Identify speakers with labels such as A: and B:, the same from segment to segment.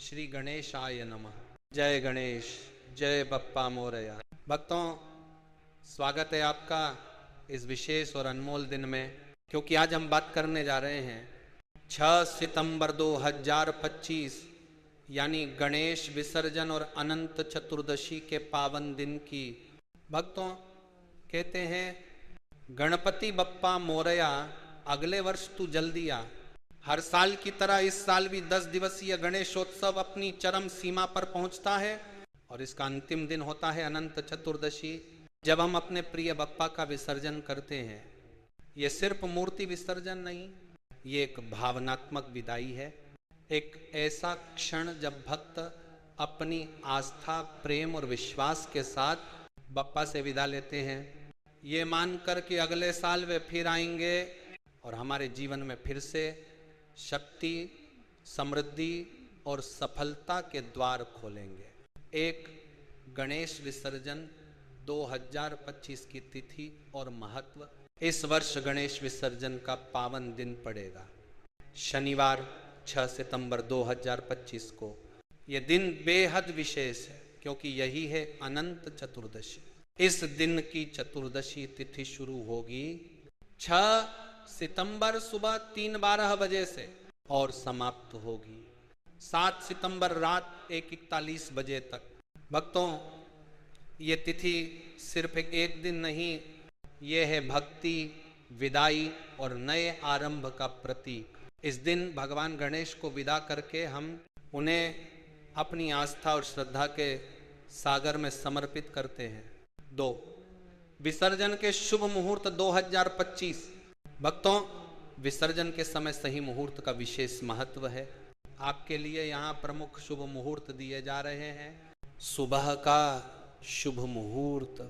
A: श्री गणेशाय नमः। जय गणेश, जय बप्पा मोरया। भक्तों, स्वागत है आपका इस विशेष और अनमोल दिन में, क्योंकि आज हम बात करने जा रहे हैं 6 सितंबर 2025 यानी गणेश विसर्जन और अनंत चतुर्दशी के पावन दिन की। भक्तों, कहते हैं गणपति बप्पा मोरया, अगले वर्ष तू जल्दी आ। हर साल की तरह इस साल भी 10 दिवसीय गणेशोत्सव अपनी चरम सीमा पर पहुंचता है और इसका अंतिम दिन होता है अनंत चतुर्दशी, जब हम अपने प्रिय बप्पा का विसर्जन करते हैं। ये सिर्फ मूर्ति विसर्जन नहीं, ये एक भावनात्मक विदाई है, एक ऐसा क्षण जब भक्त अपनी आस्था, प्रेम और विश्वास के साथ बप्पा से विदा लेते हैं, ये मानकर कि अगले साल वे फिर आएंगे और हमारे जीवन में फिर से शक्ति, समृद्धि और सफलता के द्वार खोलेंगे। एक गणेश विसर्जन 2025 की तिथि और महत्व। इस वर्ष गणेश विसर्जन का पावन दिन पड़ेगा शनिवार 6 सितंबर 2025 को। यह दिन बेहद विशेष है क्योंकि यही है अनंत चतुर्दशी। इस दिन की चतुर्दशी तिथि शुरू होगी 6 सितंबर सुबह 3:12 बजे से और समाप्त होगी 7 सितंबर रात 1:41 बजे तक। भक्तों, ये तिथि सिर्फ एक दिन नहीं, ये है भक्ति, विदाई और नए आरंभ का प्रतीक। इस दिन भगवान गणेश को विदा करके हम उन्हें अपनी आस्था और श्रद्धा के सागर में समर्पित करते हैं। 2 विसर्जन के शुभ मुहूर्त 2025। भक्तों, विसर्जन के समय सही मुहूर्त का विशेष महत्व है। आपके लिए यहाँ प्रमुख शुभ मुहूर्त दिए जा रहे हैं। सुबह का शुभ मुहूर्त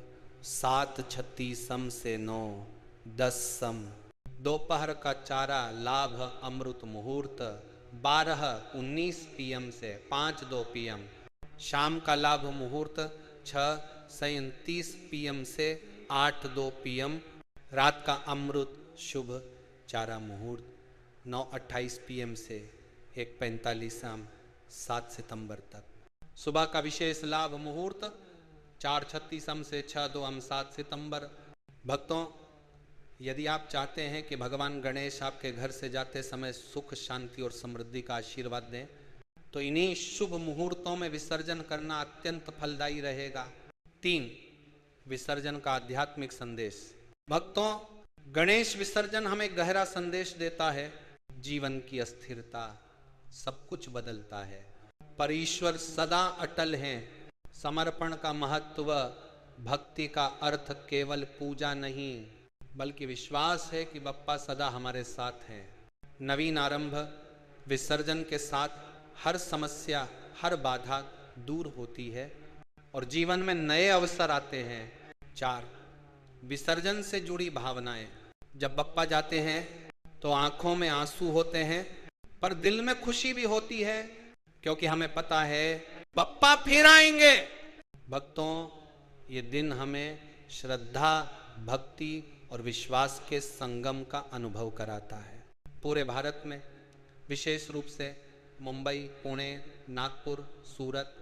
A: 7:36 से 9:10 सम। दोपहर का चारा लाभ अमृत मुहूर्त 12:19 PM से 5:02 PM। शाम का लाभ मुहूर्त 6:37 PM से 8:02 PM। रात का अमृत शुभ चारा मुहूर्त 9:28 PM से 1:45 AM 7 सितंबर तक। सुबह का विशेष लाभ मुहूर्त 4:36 AM से 6:02 AM 7 सितंबर। भक्तों, यदि आप चाहते हैं कि भगवान गणेश आपके घर से जाते समय सुख, शांति और समृद्धि का आशीर्वाद दें, तो इन्हीं शुभ मुहूर्तों में विसर्जन करना अत्यंत फलदायी रहेगा। 3 विसर्जन का आध्यात्मिक संदेश। भक्तों, गणेश विसर्जन हमें गहरा संदेश देता है। जीवन की अस्थिरता सब कुछ बदलता है, पर ईश्वर सदा अटल हैं। समर्पण का महत्व, भक्ति का अर्थ केवल पूजा नहीं बल्कि विश्वास है कि बप्पा सदा हमारे साथ हैं। नवीन आरंभ। विसर्जन के साथ हर समस्या, हर बाधा दूर होती है और जीवन में नए अवसर आते हैं। 4 विसर्जन से जुड़ी भावनाएं। जब बप्पा जाते हैं तो आंखों में आंसू होते हैं, पर दिल में खुशी भी होती है क्योंकि हमें पता है बप्पा फिर आएंगे। भक्तों, ये दिन हमें श्रद्धा, भक्ति और विश्वास के संगम का अनुभव कराता है। पूरे भारत में, विशेष रूप से मुंबई, पुणे, नागपुर, सूरत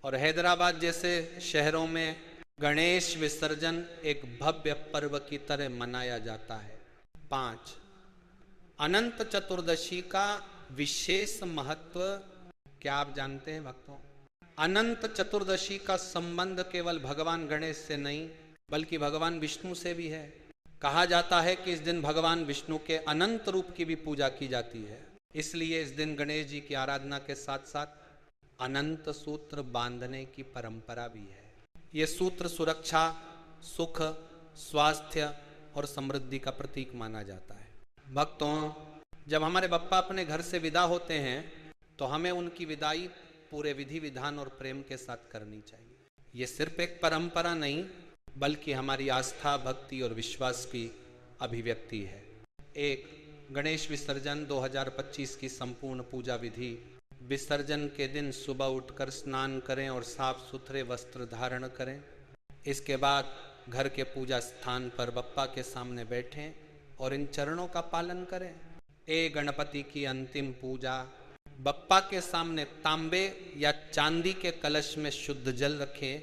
A: और हैदराबाद जैसे शहरों में गणेश विसर्जन एक भव्य पर्व की तरह मनाया जाता है। 5 अनंत चतुर्दशी का विशेष महत्व क्या आप जानते हैं भक्तों? अनंत चतुर्दशी का संबंध केवल भगवान गणेश से नहीं बल्कि भगवान विष्णु से भी है। कहा जाता है कि इस दिन भगवान विष्णु के अनंत रूप की भी पूजा की जाती है। इसलिए इस दिन गणेश जी की आराधना के साथ साथ अनंत सूत्र बांधने की परंपरा भी है। ये सूत्र सुरक्षा, सुख, स्वास्थ्य और समृद्धि का प्रतीक माना जाता है। भक्तों, जब हमारे बप्पा अपने घर से विदा होते हैं तो हमें उनकी विदाई पूरे विधि विधान और प्रेम के साथ करनी चाहिए। ये सिर्फ एक परंपरा नहीं बल्कि हमारी आस्था, भक्ति और विश्वास की अभिव्यक्ति है। 1 गणेश विसर्जन 2025 की संपूर्ण पूजा विधि। विसर्जन के दिन सुबह उठकर स्नान करें और साफ सुथरे वस्त्र धारण करें। इसके बाद घर के पूजा स्थान पर बप्पा के सामने बैठें और इन चरणों का पालन करें। गणपति की अंतिम पूजा बप्पा के सामने तांबे या चांदी के कलश में शुद्ध जल रखें,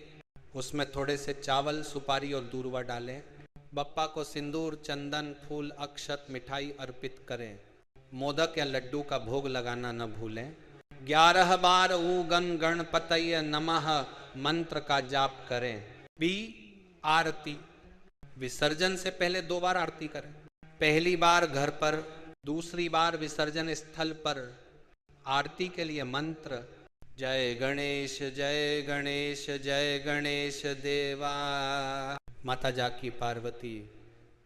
A: उसमें थोड़े से चावल, सुपारी और दूर्वा डालें। बप्पा को सिंदूर, चंदन, फूल, अक्षत, मिठाई अर्पित करें। मोदक या लड्डू का भोग लगाना न भूलें। 11 बार ऊ गण गणपतये नमः मंत्र का जाप करें। बी, आरती। विसर्जन से पहले 2 बार आरती करें। पहली बार घर पर, दूसरी बार विसर्जन स्थल पर। आरती के लिए मंत्र: जय गणेश जय गणेश जय गणेश देवा। माता जाकी पार्वती,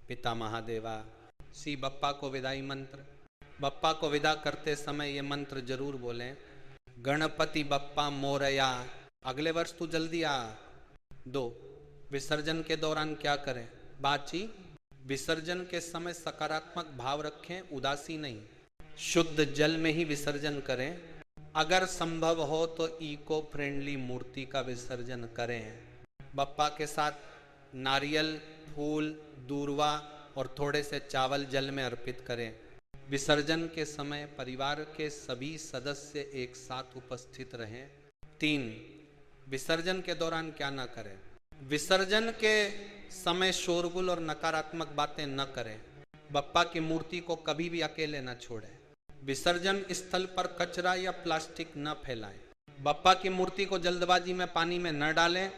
A: पिता महादेवा। सी, बप्पा को विदाई मंत्र। बप्पा को विदा करते समय ये मंत्र जरूर बोलें: गणपति बप्पा मोरया, अगले वर्ष तू जल्दी आ। 2, विसर्जन के दौरान क्या करें? बाची, विसर्जन के समय सकारात्मक भाव रखें, उदासी नहीं। शुद्ध जल में ही विसर्जन करें। अगर संभव हो तो इको फ्रेंडली मूर्ति का विसर्जन करें। बप्पा के साथ नारियल, फूल, दूर्वा और थोड़े से चावल जल में अर्पित करें। विसर्जन के समय परिवार के सभी सदस्य एक साथ उपस्थित रहें। 3, विसर्जन के दौरान क्या ना करें? विसर्जन के समय शोरगुल और नकारात्मक बातें न करें। बप्पा की मूर्ति को कभी भी अकेले न छोड़ें। विसर्जन स्थल पर कचरा या प्लास्टिक न फैलाएं। बप्पा की मूर्ति को जल्दबाजी में पानी में न डालें,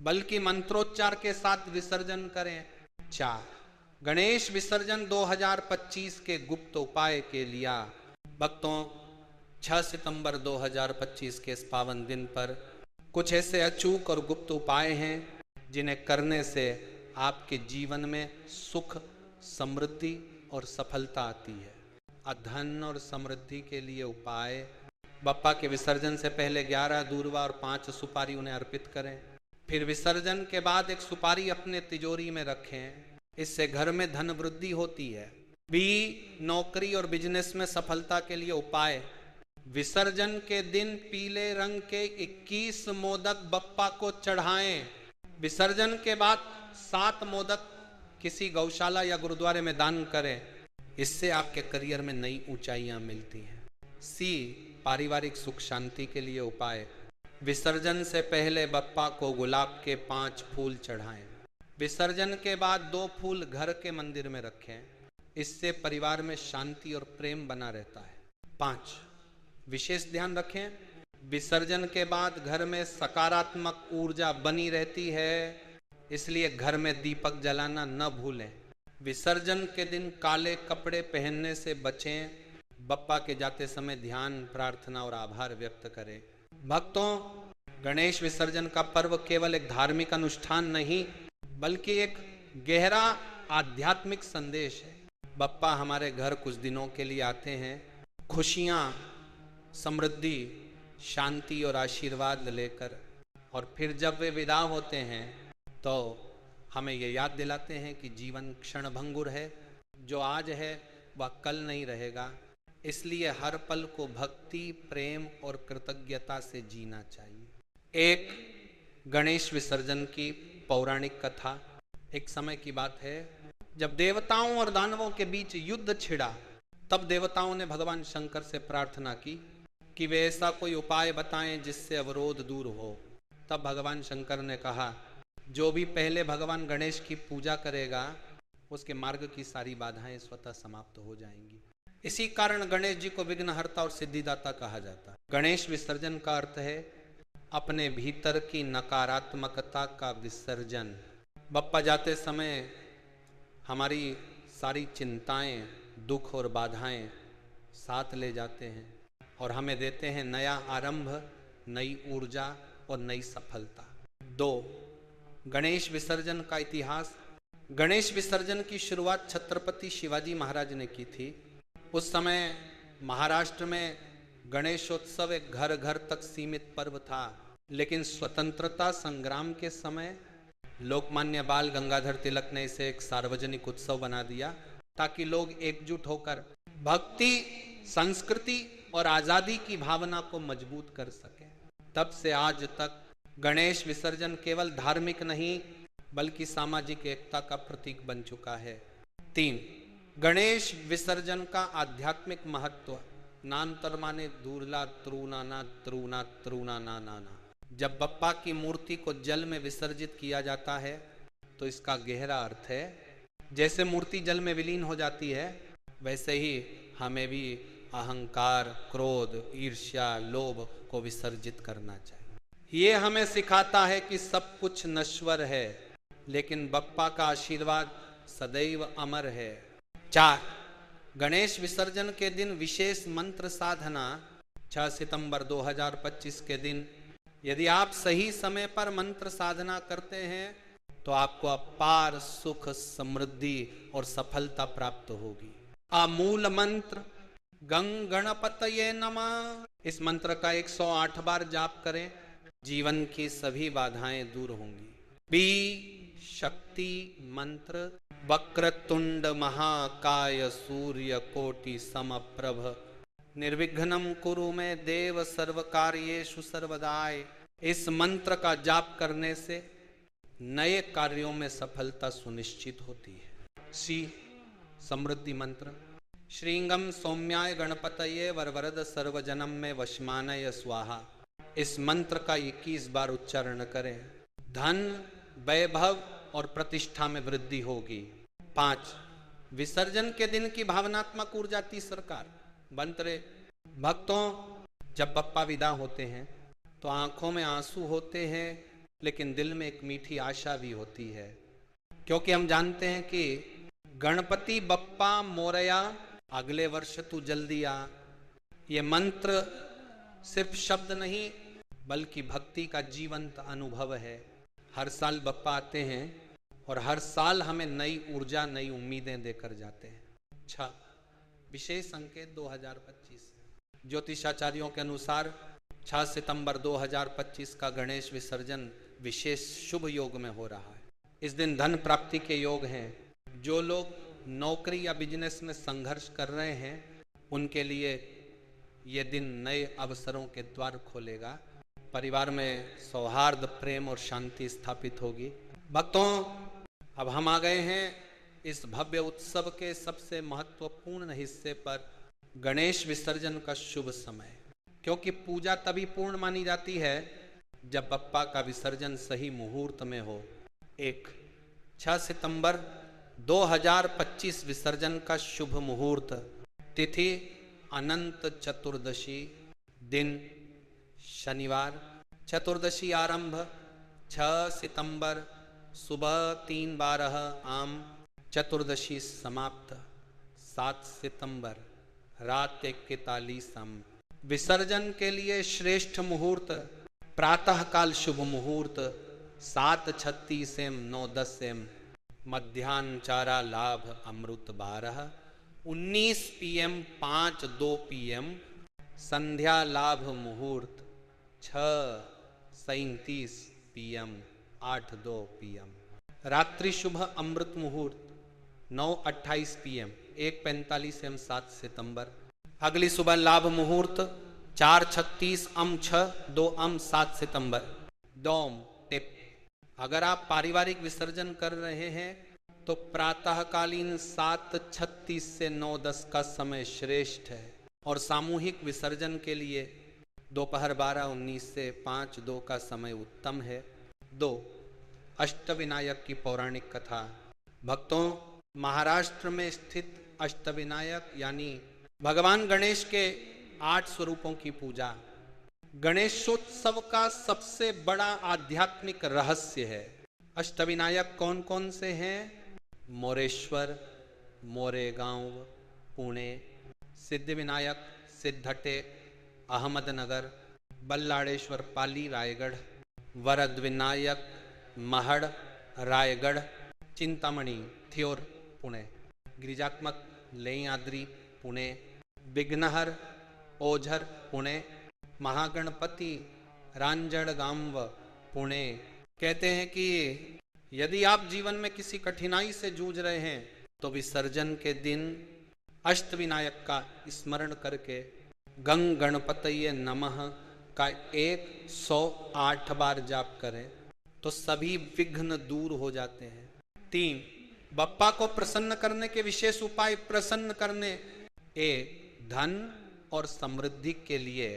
A: बल्कि मंत्रोच्चार के साथ विसर्जन करें। 4, गणेश विसर्जन 2025 के गुप्त उपाय के लिया। भक्तों, 6 सितंबर 2025 के इस पावन दिन पर कुछ ऐसे अचूक और गुप्त उपाय हैं जिन्हें करने से आपके जीवन में सुख, समृद्धि और सफलता आती है। धन और समृद्धि के लिए उपाय: बप्पा के विसर्जन से पहले 11 दूर्वा और 5 सुपारी उन्हें अर्पित करें। फिर विसर्जन के बाद एक सुपारी अपने तिजोरी में रखें, इससे घर में धन वृद्धि होती है। बी, नौकरी और बिजनेस में सफलता के लिए उपाय: विसर्जन के दिन पीले रंग के 21 मोदक बप्पा को चढ़ाएं। विसर्जन के बाद 7 मोदक किसी गौशाला या गुरुद्वारे में दान करें, इससे आपके करियर में नई ऊंचाइयां मिलती हैं। सी, पारिवारिक सुख शांति के लिए उपाय: विसर्जन से पहले बप्पा को गुलाब के 5 फूल चढ़ाएं। विसर्जन के बाद 2 फूल घर के मंदिर में रखें, इससे परिवार में शांति और प्रेम बना रहता है। 5, विशेष ध्यान रखें, विसर्जन के बाद घर में सकारात्मक ऊर्जा बनी रहती है, इसलिए घर में दीपक जलाना न भूलें। विसर्जन के दिन काले कपड़े पहनने से बचें। बप्पा के जाते समय ध्यान, प्रार्थना और आभार व्यक्त करें। भक्तों, गणेश विसर्जन का पर्व केवल एक धार्मिक अनुष्ठान नहीं, बल्कि एक गहरा आध्यात्मिक संदेश है। बप्पा हमारे घर कुछ दिनों के लिए आते हैं, खुशियाँ, समृद्धि, शांति और आशीर्वाद लेकर, और फिर जब वे विदा होते हैं तो हमें ये याद दिलाते हैं कि जीवन क्षणभंगुर है, जो आज है वह कल नहीं रहेगा। इसलिए हर पल को भक्ति, प्रेम और कृतज्ञता से जीना चाहिए। एक गणेश विसर्जन की पौराणिक कथा। एक समय की बात है जब देवताओं और दानवों के बीच युद्ध छिड़ा, तब देवताओं ने भगवान शंकर से प्रार्थना की कि वे ऐसा कोई उपाय बताएं जिससे अवरोध दूर हो। तब भगवान शंकर ने कहा, जो भी पहले भगवान गणेश की पूजा करेगा उसके मार्ग की सारी बाधाएं स्वतः समाप्त हो जाएंगी। इसी कारण गणेश जी को विघ्नहर्ता और सिद्धिदाता कहा जाता है। गणेश विसर्जन का अर्थ है अपने भीतर की नकारात्मकता का विसर्जन। बप्पा जाते समय हमारी सारी चिंताएं, दुख और बाधाएं साथ ले जाते हैं और हमें देते हैं नया आरंभ, नई ऊर्जा और नई सफलता। 2, गणेश विसर्जन का इतिहास। गणेश विसर्जन की शुरुआत छत्रपति शिवाजी महाराज ने की थी। उस समय महाराष्ट्र में गणेशोत्सव एक घर घर तक सीमित पर्व था, लेकिन स्वतंत्रता संग्राम के समय लोकमान्य बाल गंगाधर तिलक ने इसे एक सार्वजनिक उत्सव बना दिया ताकि लोग एकजुट होकर भक्ति, संस्कृति और आजादी की भावना को मजबूत कर सकें। तब से आज तक गणेश विसर्जन केवल धार्मिक नहीं बल्कि सामाजिक एकता का प्रतीक बन चुका है। 3, गणेश विसर्जन का आध्यात्मिक महत्व। नान्तर माने दूरला त्रूना ना त्रूना त्रूना ना ना ना। जब बप्पा की मूर्ति को जल में विसर्जित किया जाता है तो इसका गहरा अर्थ है, जैसे मूर्ति जल में विलीन हो जाती है वैसे ही हमें भी अहंकार, क्रोध, ईर्ष्या, लोभ को विसर्जित करना चाहिए। ये हमें सिखाता है कि सब कुछ नश्वर है, लेकिन बप्पा का आशीर्वाद सदैव अमर है। 4. गणेश विसर्जन के दिन विशेष मंत्र साधना। 6 सितंबर 2025 के दिन यदि आप सही समय पर मंत्र साधना करते हैं तो आपको अपार सुख, समृद्धि और सफलता प्राप्त होगी। मूल मंत्र गंग गणपतये नमः। इस मंत्र का 108 बार जाप करें, जीवन की सभी बाधाएं दूर होंगी। बी शक्ति मंत्र वक्रतुंड महाकाय सूर्य कोटि समप्रभ निर्विघ्नं कुरु मे देव सर्वकार्येषु सर्वदाय। इस मंत्र का जाप करने से नए कार्यों में सफलता सुनिश्चित होती है। सी समृद्धि मंत्र श्रींगम सौम्याय गणपतये वरवरद सर्वजनम में वशमानय स्वाहा। इस मंत्र का 21 बार उच्चारण करें, धन, वैभव और प्रतिष्ठा में वृद्धि होगी। 5. विसर्जन के दिन की भावनात्मक ऊर्जा 30 सरकार बंतरे। भक्तों, जब बप्पा विदा होते हैं तो आंखों में आंसू होते हैं, लेकिन दिल में एक मीठी आशा भी होती है, क्योंकि हम जानते हैं कि गणपति बप्पा मोरया, अगले वर्ष तू जल्दी आ। ये मंत्र सिर्फ शब्द नहीं बल्कि भक्ति का जीवंत अनुभव है। हर साल बप्पा आते हैं और हर साल हमें नई ऊर्जा, नई उम्मीदें देकर जाते हैं। 6. विशेष संकेत 2025। ज्योतिषाचार्यों के अनुसार 6 सितंबर 2025 का गणेश विसर्जन विशेष शुभ योग में हो रहा है। इस दिन धन प्राप्ति के योग हैं। जो लोग नौकरी या बिजनेस में संघर्ष कर रहे हैं उनके लिए ये दिन नए अवसरों के द्वार खोलेगा। परिवार में सौहार्द, प्रेम और शांति स्थापित होगी। भक्तों, अब हम आ गए हैं इस भव्य उत्सव के सबसे महत्वपूर्ण हिस्से पर, गणेश विसर्जन का शुभ समय। क्योंकि पूजा तभी पूर्ण मानी जाती है जब बप्पा का विसर्जन सही मुहूर्त में हो। 1. 6 सितंबर 2025 विसर्जन का शुभ मुहूर्त। तिथि अनंत चतुर्दशी, दिन शनिवार। चतुर्दशी आरंभ 6 सितंबर सुबह 3:12 आम। चतुर्दशी समाप्त 7 सितंबर रात 41 am। विसर्जन के लिए श्रेष्ठ मुहूर्त प्रातः काल शुभ मुहूर्त 7:36 am 9:10 am। मध्याह्न चारा लाभ अमृत 12 19 PM 5:02 PM। संध्या लाभ मुहूर्त 6:37 PM 8:02 PM। रात्रि शुभ अमृत मुहूर्त 9:28 PM 1:45 AM 7 सितंबर। अगली सुबह लाभ मुहूर्त 4:36 am 6:02 am 7 सितंबर। डोम टिप, अगर आप पारिवारिक विसर्जन कर रहे हैं तो प्रातःकालीन 7:36 से 9:10 का समय श्रेष्ठ है, और सामूहिक विसर्जन के लिए दोपहर 12:19 से 5:02 का समय उत्तम है। 2. अष्टविनायक की पौराणिक कथा। भक्तों, महाराष्ट्र में स्थित अष्टविनायक यानी भगवान गणेश के 8 स्वरूपों की पूजा गणेशोत्सव का सबसे बड़ा आध्यात्मिक रहस्य है। अष्टविनायक कौन कौन से हैं? मोरेश्वर, मोरेगांव, पुणे। सिद्धिविनायक सिद्धटे, अहमदनगर। बल्लाड़ेश्वर पाली, रायगढ़। वरद विनायक महड़, रायगढ़। चिंतामणि थ्योर, पुणे। गिरिजात्मक लेयाद्री, पुणे। विघ्नहर ओझर, पुणे। महागणपति रांजणगांव, पुणे। कहते हैं कि यदि आप जीवन में किसी कठिनाई से जूझ रहे हैं तो विसर्जन के दिन अष्टविनायक का स्मरण करके गंग गणपतये नमः का 108 बार जाप करें तो सभी विघ्न दूर हो जाते हैं। 3. बप्पा को प्रसन्न करने के विशेष उपाय। प्रसन्न करने। 1. धन, और समृद्धि के लिए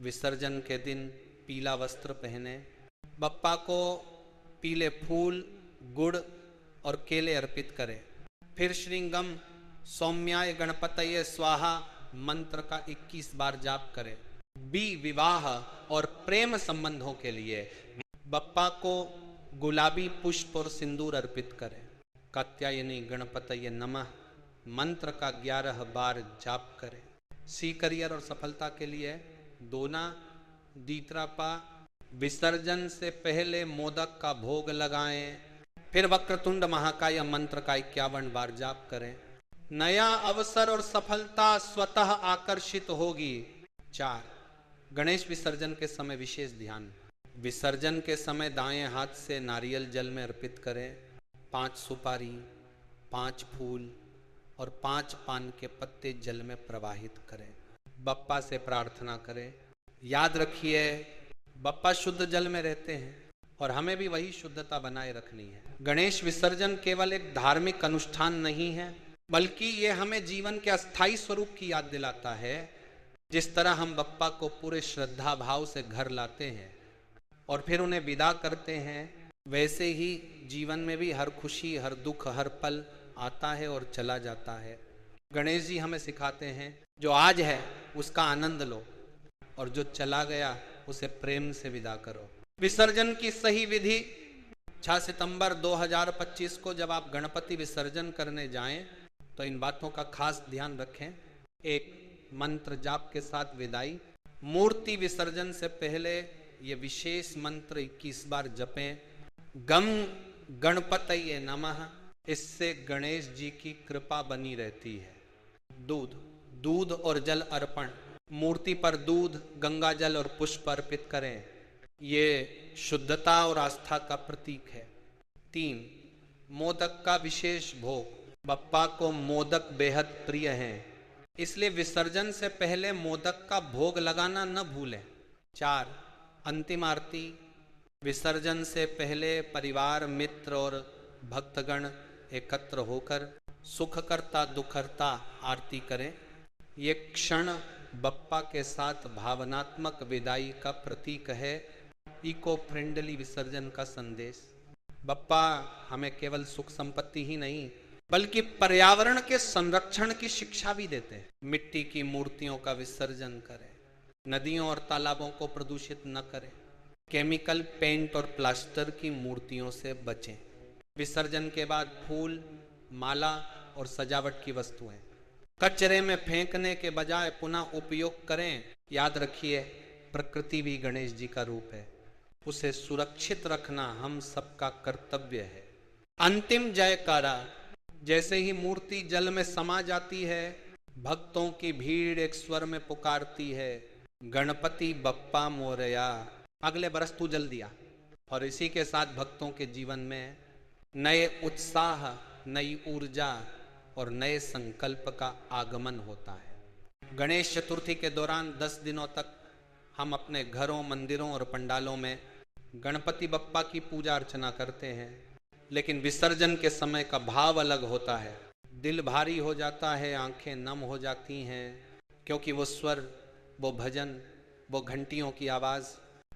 A: विसर्जन के दिन पीला वस्त्र पहने, बप्पा को पीले फूल, गुड़ और केले अर्पित करें। फिर श्रींगम सौम्याय गणपतये स्वाहा मंत्र का 21 बार जाप करें। बी विवाह और प्रेम संबंधों के लिए बप्पा को गुलाबी पुष्प और सिंदूर अर्पित करें। कात्यायनी गणपतये नमः मंत्र का 11 बार जाप करें। सी करियर और सफलता के लिए दोना दीत्रापा विसर्जन से पहले मोदक का भोग लगाएं। फिर वक्रतुंड महाकाय मंत्र का 51 बार जाप करें। नया अवसर और सफलता स्वतः आकर्षित होगी। 4 गणेश विसर्जन के समय विशेष ध्यान। विसर्जन के समय दाएं हाथ से नारियल जल में अर्पित करें। 5 सुपारी, 5 फूल और 5 पान के पत्ते जल में प्रवाहित करें। बप्पा से प्रार्थना करें। याद रखिए, बप्पा शुद्ध जल में रहते हैं और हमें भी वही शुद्धता बनाए रखनी है। गणेश विसर्जन केवल एक धार्मिक अनुष्ठान नहीं है, बल्कि ये हमें जीवन के अस्थायी स्वरूप की याद दिलाता है। जिस तरह हम बप्पा को पूरे श्रद्धा भाव से घर लाते हैं और फिर उन्हें विदा करते हैं, वैसे ही जीवन में भी हर खुशी, हर दुख, हर पल आता है और चला जाता है। गणेश जी हमें सिखाते हैं, जो आज है उसका आनंद लो और जो चला गया उसे प्रेम से विदा करो। विसर्जन की सही विधि 6 सितंबर 2025 को जब आप गणपति विसर्जन करने जाएं तो इन बातों का खास ध्यान रखें। 1 मंत्र जाप के साथ विदाई। मूर्ति विसर्जन से पहले ये विशेष मंत्र 21 बार जपें। गम गणपतये नमः, इससे गणेश जी की कृपा बनी रहती है। दूध और जल अर्पण। मूर्ति पर दूध, गंगा जल और पुष्प अर्पित करें। ये शुद्धता और आस्था का प्रतीक है। 3 मोदक का विशेष भोग। बप्पा को मोदक बेहद प्रिय हैं, इसलिए विसर्जन से पहले मोदक का भोग लगाना न भूलें। 4 अंतिम आरती। विसर्जन से पहले परिवार, मित्र और भक्तगण एकत्र होकर सुखकर्ता दुखहर्ता आरती करें। ये क्षण बप्पा के साथ भावनात्मक विदाई का प्रतीक है। इको फ्रेंडली विसर्जन का संदेश। बप्पा हमें केवल सुख संपत्ति ही नहीं, बल्कि पर्यावरण के संरक्षण की शिक्षा भी देते हैं। मिट्टी की मूर्तियों का विसर्जन करें। नदियों और तालाबों को प्रदूषित न करें। केमिकल, पेंट और प्लास्टर की मूर्तियों से बचें। विसर्जन के बाद फूल, माला और सजावट की वस्तुएं कचरे में फेंकने के बजाय पुनः उपयोग करें। याद रखिए, प्रकृति भी गणेश जी का रूप है, उसे सुरक्षित रखना हम सबका कर्तव्य है। अंतिम जयकारा। जैसे ही मूर्ति जल में समा जाती है, भक्तों की भीड़ एक स्वर में पुकारती है, गणपति बप्पा मोरया। अगले बरस तू जल दिया। और इसी के साथ भक्तों के जीवन में नए उत्साह, नई ऊर्जा और नए संकल्प का आगमन होता है। गणेश चतुर्थी के दौरान 10 दिनों तक हम अपने घरों, मंदिरों और पंडालों में गणपति बप्पा की पूजा अर्चना करते हैं, लेकिन विसर्जन के समय का भाव अलग होता है। दिल भारी हो जाता है, आंखें नम हो जाती हैं, क्योंकि वो स्वर, वो भजन, वो घंटियों की आवाज़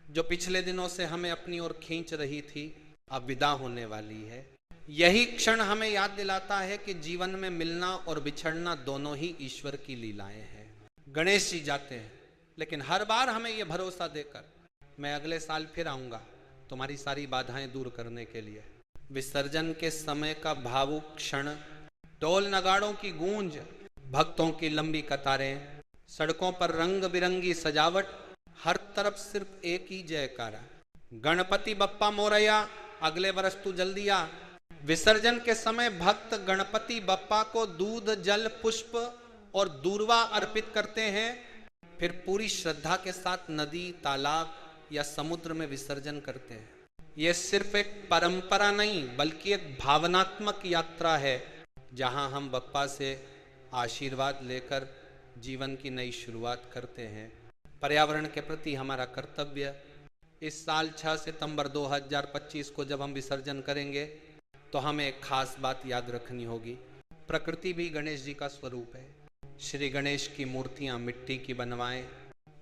A: जो पिछले दिनों से हमें अपनी ओर खींच रही थी, अब विदा होने वाली है। यही क्षण हमें याद दिलाता है कि जीवन में मिलना और बिछड़ना दोनों ही ईश्वर की लीलाएं हैं। गणेश जी जाते हैं, लेकिन हर बार हमें ये भरोसा देकर, मैं अगले साल फिर आऊँगा तुम्हारी सारी बाधाएं दूर करने के लिए। विसर्जन के समय का भावुक क्षण, ढोल नगाड़ों की गूंज, भक्तों की लंबी कतारें, सड़कों पर रंग बिरंगी सजावट, हर तरफ सिर्फ एक ही जयकारा, गणपति बप्पा मोरया, अगले बरस तू जल्दी आ। विसर्जन के समय भक्त गणपति बप्पा को दूध, जल, पुष्प और दूर्वा अर्पित करते हैं। फिर पूरी श्रद्धा के साथ नदी, तालाब या समुद्र में विसर्जन करते हैं। यह सिर्फ एक परंपरा नहीं, बल्कि एक भावनात्मक यात्रा है, जहां हम बप्पा से आशीर्वाद लेकर जीवन की नई शुरुआत करते हैं। पर्यावरण के प्रति हमारा कर्तव्य। इस साल 6 सितंबर 2025 को जब हम विसर्जन करेंगे तो हमें एक खास बात याद रखनी होगी। प्रकृति भी गणेश जी का स्वरूप है। श्री गणेश की मूर्तियां मिट्टी की बनवाएं,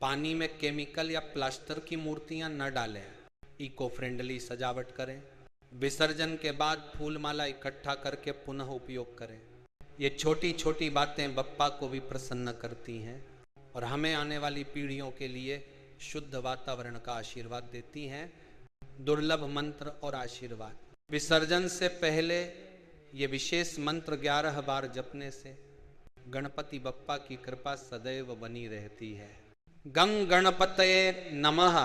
A: पानी में केमिकल या प्लास्टर की मूर्तियां न डालें, इको फ्रेंडली सजावट करें, विसर्जन के बाद फूल माला इकट्ठा करके पुनः उपयोग करें। ये छोटी छोटी बातें बप्पा को भी प्रसन्न करती हैं और हमें आने वाली पीढ़ियों के लिए शुद्ध वातावरण का आशीर्वाद देती हैं। दुर्लभ मंत्र और आशीर्वाद। विसर्जन से पहले ये विशेष मंत्र 11 बार जपने से गणपति बप्पा की कृपा सदैव बनी रहती है। गंग गणपतये नमः।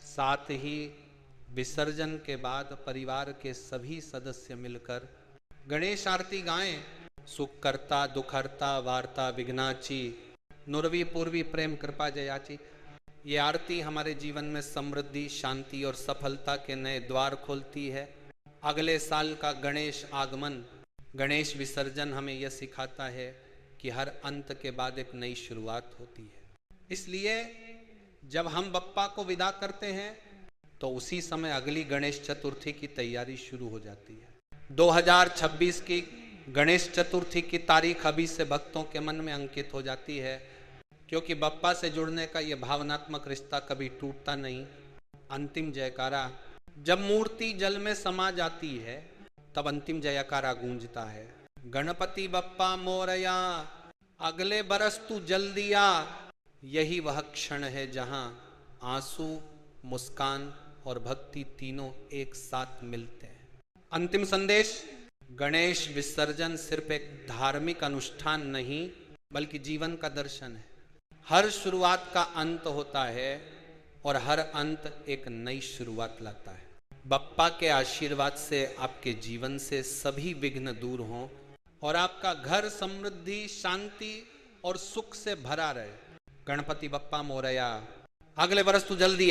A: साथ ही विसर्जन के बाद परिवार के सभी सदस्य मिलकर गणेश आरती गाएं। सुख करता दुखहर्ता वार्ता विघ्नाची, नुरवी पूर्वी प्रेम कृपा जयाची। ये आरती हमारे जीवन में समृद्धि, शांति और सफलता के नए द्वार खोलती है। अगले साल का गणेश आगमन, गणेश विसर्जन हमें यह सिखाता है कि हर अंत के बाद एक नई शुरुआत होती है। इसलिए जब हम बप्पा को विदा करते हैं तो उसी समय अगली गणेश चतुर्थी की तैयारी शुरू हो जाती है। 2026 की गणेश चतुर्थी की तारीख अभी से भक्तों के मन में अंकित हो जाती है, क्योंकि बप्पा से जुड़ने का यह भावनात्मक रिश्ता कभी टूटता नहीं। अंतिम जयकारा, जब मूर्ति जल में समा जाती है तब अंतिम जयकारा गूंजता है। गणपति बप्पा मोरया, अगले बरस तू जल्दी आ। यही वह क्षण है जहां आंसू, मुस्कान और भक्ति तीनों एक साथ मिलते हैं। अंतिम संदेश, गणेश विसर्जन सिर्फ एक धार्मिक अनुष्ठान नहीं बल्कि जीवन का दर्शन है। हर शुरुआत का अंत होता है और हर अंत एक नई शुरुआत लाता है। बप्पा के आशीर्वाद से आपके जीवन से सभी विघ्न दूर हों और आपका घर समृद्धि, शांति और सुख से भरा रहे। गणपति बप्पा मोरया, अगले बरस तू जल्दी आ।